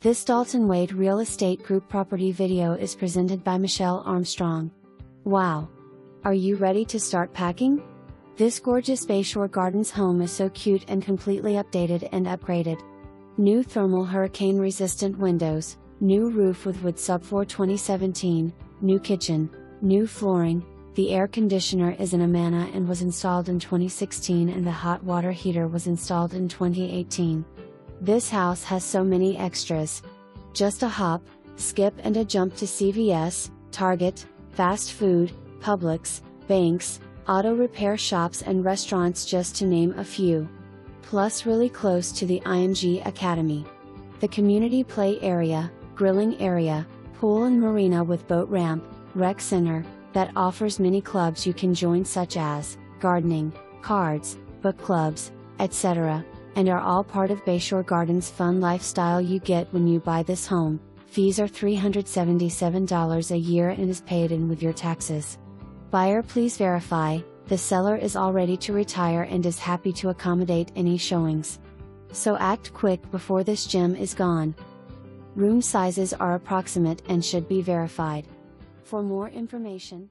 This Dalton Wade Real Estate Group property video is presented by Michelle Armstrong. Wow! Are you ready to start packing? This gorgeous Bayshore Gardens home is so cute and completely updated and upgraded. New thermal hurricane-resistant windows, new roof with wood subfloor 2017, new kitchen, new flooring. The air conditioner is an Amana and was installed in 2016, and the hot water heater was installed in 2018. This house has so many extras. Just a hop, skip and a jump to CVS, Target, fast food, Publix, banks, auto repair shops and restaurants, just to name a few. Plus really close to the IMG Academy. The community play area, grilling area, pool and marina with boat ramp, rec center, that offers many clubs you can join, such as gardening, cards, book clubs, etc., and are all part of Bayshore Gardens' fun lifestyle you get when you buy this home. Fees are $377 a year and is paid in with your taxes. Buyer please verify, the seller is all ready to retire and is happy to accommodate any showings. So act quick before this gem is gone. Room sizes are approximate and should be verified. For more information,